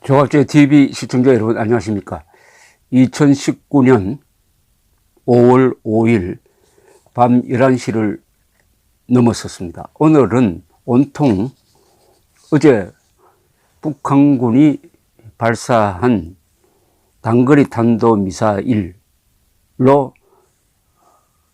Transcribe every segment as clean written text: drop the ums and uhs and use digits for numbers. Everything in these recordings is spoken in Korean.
조갑제 TV 시청자 여러분 안녕하십니까. 2019년 5월 5일 밤 11시를 넘었었습니다. 오늘은 온통 어제 북한군이 발사한 단거리 탄도미사일로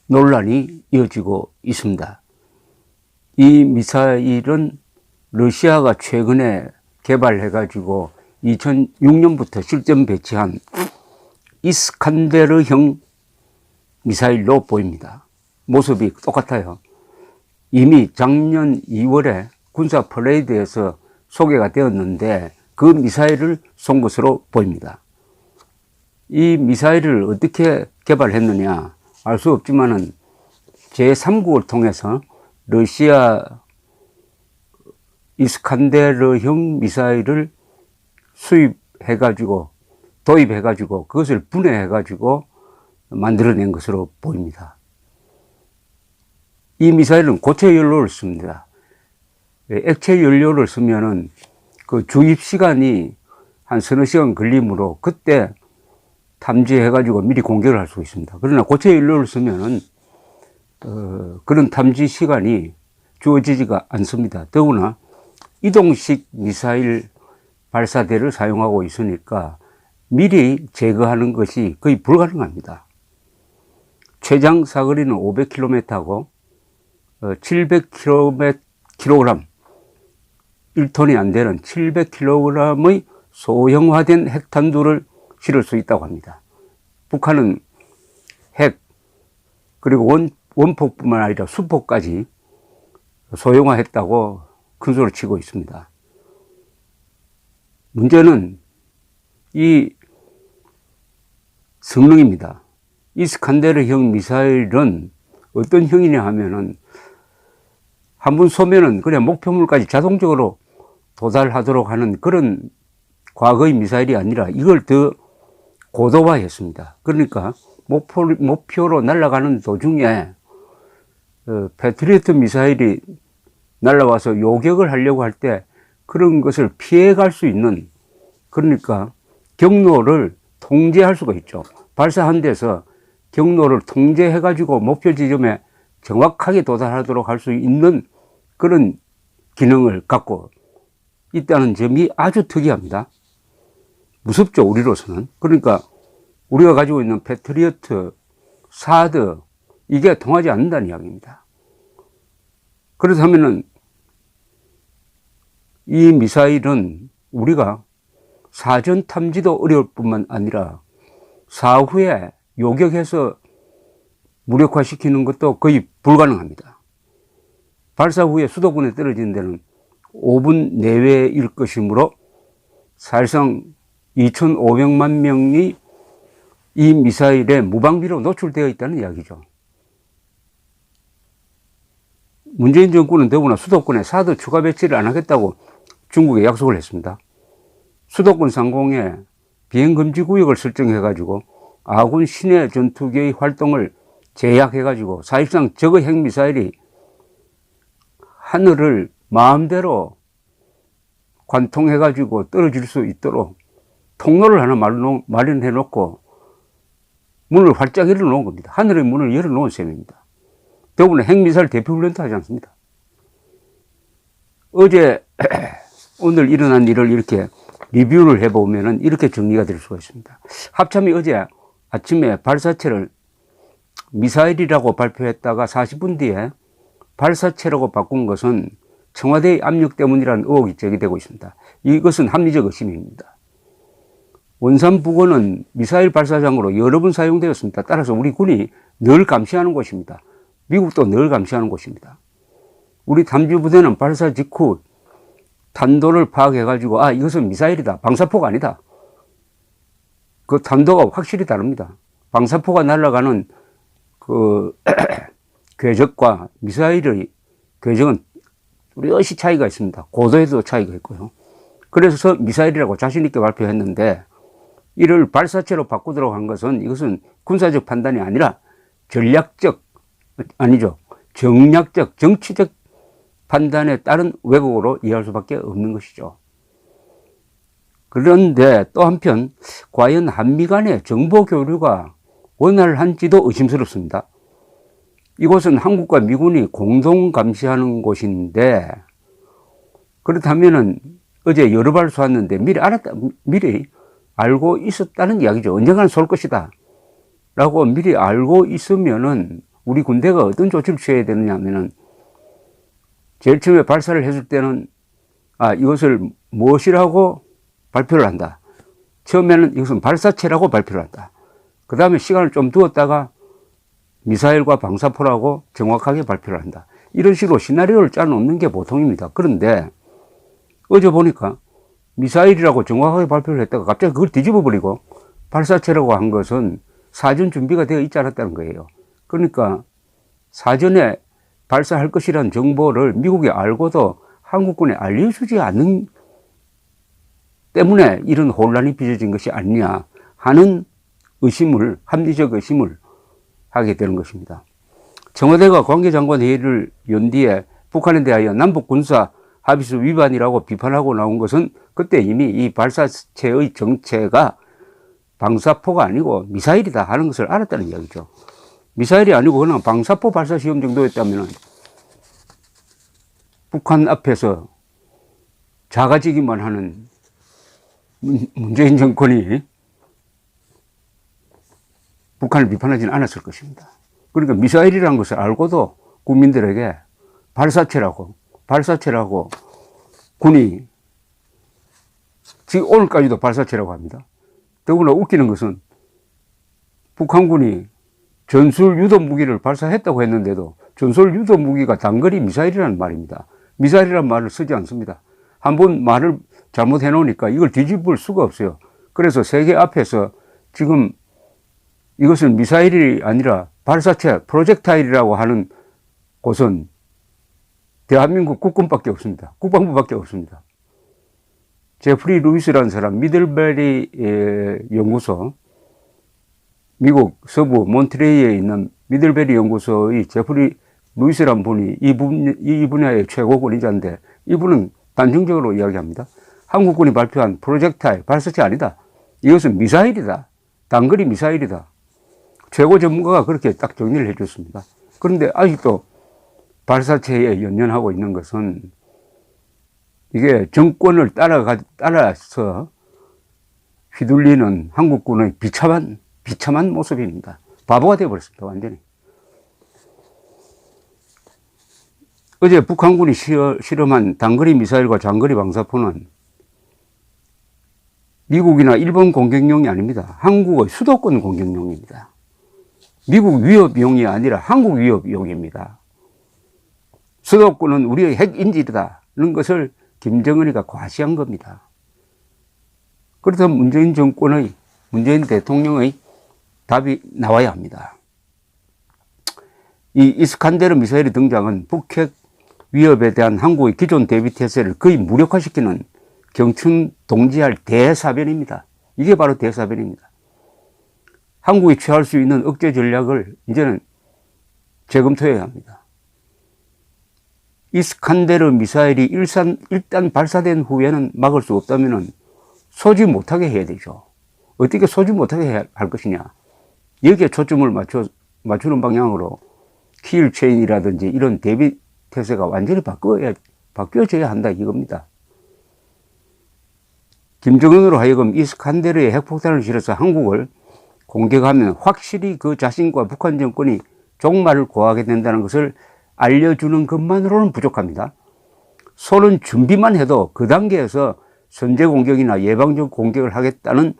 논란이 이어지고 있습니다. 이 미사일은 러시아가 최근에 개발해가지고 2006년부터 실전 배치한 이스칸데르형 미사일로 보입니다. 모습이 똑같아요. 이미 작년 2월에 군사 퍼레이드에서 소개가 되었는데 그 미사일을 쏜 것으로 보입니다. 이 미사일을 어떻게 개발했느냐 알 수 없지만은 제3국을 통해서 러시아 이스칸데르형 미사일을 수입해가지고 도입해가지고 그것을 분해해가지고 만들어낸 것으로 보입니다. 이 미사일은 고체 연료를 씁니다. 액체 연료를 쓰면은 그 주입 시간이 한 서너 시간 걸리므로 그때 탐지해가지고 미리 공격을 할 수 있습니다. 그러나 고체 연료를 쓰면은 그런 탐지 시간이 주어지지가 않습니다. 더구나 이동식 미사일 발사대를 사용하고 있으니까 미리 제거하는 것이 거의 불가능합니다. 최장 사거리는 500km고 700kg 1톤이 안 되는 700kg의 소형화된 핵탄두를 실을 수 있다고 합니다. 북한은 핵 그리고 원폭뿐만 아니라 수폭까지 소형화했다고 큰소리를 치고 있습니다. 문제는 이 성능입니다. 이스칸데르형 미사일은 어떤 형이냐 하면은 한번 쏘면은 그냥 목표물까지 자동적으로 도달하도록 하는 그런 과거의 미사일이 아니라 이걸 더 고도화했습니다. 그러니까 목표로 날아가는 도중에 패트리어트 미사일이 날아와서 요격을 하려고 할 때 그런 것을 피해갈 수 있는, 그러니까 경로를 통제할 수가 있죠. 발사한 데서 경로를 통제해가지고 목표 지점에 정확하게 도달하도록 할 수 있는 그런 기능을 갖고 있다는 점이 아주 특이합니다. 무섭죠, 우리로서는. 그러니까 우리가 가지고 있는 패트리어트, 사드, 이게 통하지 않는다는 이야기입니다. 그렇다면은 이 미사일은 우리가 사전 탐지도 어려울 뿐만 아니라 사후에 요격해서 무력화시키는 것도 거의 불가능합니다. 발사 후에 수도권에 떨어지는 데는 5분 내외일 것이므로 사실상 2,500만 명이 이 미사일에 무방비로 노출되어 있다는 이야기죠. 문재인 정권은 더구나 수도권에 사드 추가 배치를 안 하겠다고 중국에 약속을 했습니다. 수도권 상공에 비행금지 구역을 설정해가지고 아군 신해 전투기의 활동을 제약해가지고 사실상 저거 핵미사일이 하늘을 마음대로 관통해가지고 떨어질 수 있도록 통로를 하나 마련해놓고 문을 활짝 열어놓은 겁니다. 하늘의 문을 열어놓은 셈입니다. 더구나 핵미사일 대피훈련도 하지 않습니다. 어제 오늘 일어난 일을 이렇게 리뷰를 해보면은 이렇게 정리가 될 수가 있습니다. 합참이 어제 아침에 발사체를 미사일이라고 발표했다가 40분 뒤에 발사체라고 바꾼 것은 청와대의 압력 때문이라는 의혹이 제기되고 있습니다. 이것은 합리적 의심입니다. 원산 부근은 미사일 발사장으로 여러 번 사용되었습니다. 따라서 우리 군이 늘 감시하는 곳입니다. 미국도 늘 감시하는 곳입니다. 우리 탐지부대는 발사 직후 탄도를 파악해가지고 이것은 미사일이다. 방사포가 아니다. 그 탄도가 확실히 다릅니다. 방사포가 날아가는 그 궤적과 미사일의 궤적은 뚜렷이 차이가 있습니다. 고도에도 차이가 있고요. 그래서 미사일이라고 자신있게 발표했는데 이를 발사체로 바꾸도록 한 것은 이것은 군사적 판단이 아니라 정략적, 정치적 판단에 따른 왜곡으로 이해할 수밖에 없는 것이죠. 그런데 또 한편 과연 한미 간의 정보 교류가 원활한지도 의심스럽습니다. 이곳은 한국과 미군이 공동 감시하는 곳인데, 그렇다면은 어제 여러 발 쏘았는데 미리 알고 있었다는 이야기죠. 언젠가는 쏠 것이다 라고 미리 알고 있으면은 우리 군대가 어떤 조치를 취해야 되느냐 하면은, 제일 처음에 발사를 했을 때는 이것을 무엇이라고 발표를 한다. 처음에는 이것은 발사체라고 발표를 한다. 그 다음에 시간을 좀 두었다가 미사일과 방사포라고 정확하게 발표를 한다. 이런 식으로 시나리오를 짜놓는 게 보통입니다. 그런데 어제 보니까 미사일이라고 정확하게 발표를 했다가 갑자기 그걸 뒤집어 버리고 발사체라고 한 것은 사전 준비가 되어 있지 않았다는 거예요. 그러니까 사전에 발사할 것이라는 정보를 미국이 알고도 한국군에 알려주지 않는 때문에 이런 혼란이 빚어진 것이 아니냐 하는 합리적 의심을 하게 되는 것입니다. 청와대가 관계장관 회의를 연 뒤에 북한에 대하여 남북 군사 합의서 위반이라고 비판하고 나온 것은 그때 이미 이 발사체의 정체가 방사포가 아니고 미사일이다 하는 것을 알았다는 이야기죠. 미사일이 아니고 그냥 방사포 발사 시험 정도였다면 북한 앞에서 작아지기만 하는 문재인 정권이 북한을 비판하지는 않았을 것입니다. 그러니까 미사일이라는 것을 알고도 국민들에게 발사체라고 군이 지금 오늘까지도 발사체라고 합니다. 더구나 웃기는 것은 북한군이 전술 유도 무기를 발사했다고 했는데도 전술 유도 무기가 단거리 미사일이라는 말입니다. 미사일이라는 말을 쓰지 않습니다. 한번 말을 잘못해 놓으니까 이걸 뒤집을 수가 없어요. 그래서 세계 앞에서 지금 이것은 미사일이 아니라 발사체 프로젝타일이라고 하는 곳은 대한민국 국군밖에 없습니다. 국방부밖에 없습니다. 제프리 루이스라는 사람, 미들베리 연구소, 미국 서부 몬트레이에 있는 미들베리 연구소의 제프리 루이스라는 분이 이 분야의 최고 권위자인데, 이분은 단정적으로 이야기합니다. 한국군이 발표한 프로젝타일, 발사체 아니다. 이것은 미사일이다. 단거리 미사일이다. 최고 전문가가 그렇게 딱 정리를 해 줬습니다. 그런데 아직도 발사체에 연연하고 있는 것은 이게 정권을 따라서 휘둘리는 한국군의 비참한 모습입니다. 바보가 되어버렸습니다. 완전히. 어제 북한군이 실험한 단거리 미사일과 장거리 방사포는 미국이나 일본 공격용이 아닙니다. 한국의 수도권 공격용입니다. 미국 위협용이 아니라 한국 위협용입니다. 수도권은 우리의 핵인질이다는 것을 김정은이가 과시한 겁니다. 그렇다면 문재인 대통령의 답이 나와야 합니다. 이 이스칸데르 미사일의 등장은 북핵 위협에 대한 한국의 기존 대비 태세를 거의 무력화시키는 경춘동지할 대사변입니다. 이게 바로 대사변입니다. 한국이 취할 수 있는 억제 전략을 이제는 재검토해야 합니다. 이스칸데르 미사일이 일단 발사된 후에는 막을 수 없다면 쏘지 못하게 해야 되죠. 어떻게 쏘지 못하게 할 것이냐. 여기에 초점을 맞추는 방향으로 킬 체인이라든지 이런 대비 태세가 완전히 바뀌어져야 한다 이겁니다. 김정은으로 하여금 이스칸데르에 핵폭탄을 실어서 한국을 공격하면 확실히 그 자신과 북한 정권이 종말을 고하게 된다는 것을 알려주는 것만으로는 부족합니다. 쏘는 준비만 해도 그 단계에서 선제 공격이나 예방적 공격을 하겠다는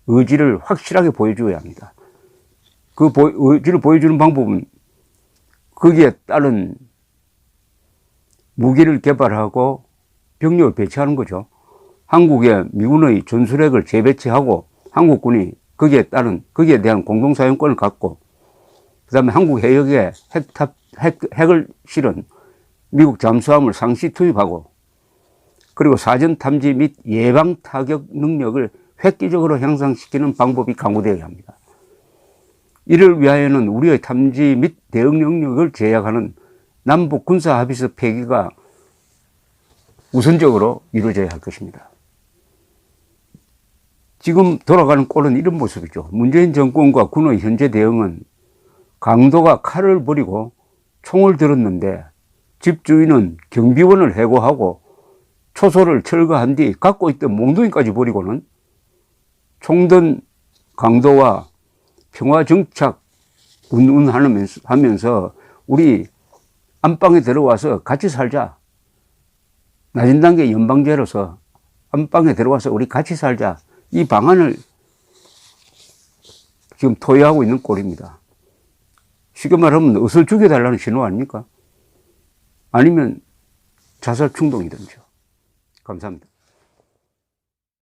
의지를 확실하게 보여줘야 합니다. 그 의지를 보여주는 방법은 거기에 따른 무기를 개발하고 병력을 배치하는 거죠. 한국에 미군의 전술핵을 재배치하고 한국군이 거기에 대한 공동사용권을 갖고, 그 다음에 한국 해역에 핵을 실은 미국 잠수함을 상시 투입하고, 그리고 사전 탐지 및 예방 타격 능력을 획기적으로 향상시키는 방법이 강구되어야 합니다. 이를 위하여는 우리의 탐지 및 대응 능력을 제약하는 남북 군사 합의서 폐기가 우선적으로 이루어져야 할 것입니다. 지금 돌아가는 꼴은 이런 모습이죠. 문재인 정권과 군의 현재 대응은 강도가 칼을 버리고 총을 들었는데 집주인은 경비원을 해고하고 초소를 철거한 뒤 갖고 있던 몽둥이까지 버리고는 총든 강도와 평화정착 운운하면서 우리 안방에 들어와서 같이 살자. 낮은 단계 연방제로서 안방에 들어와서 우리 같이 살자. 이 방안을 지금 토의하고 있는 꼴입니다. 쉽게 말하면 옷을 죽여달라는 신호 아닙니까? 아니면 자살 충동이든죠. 감사합니다.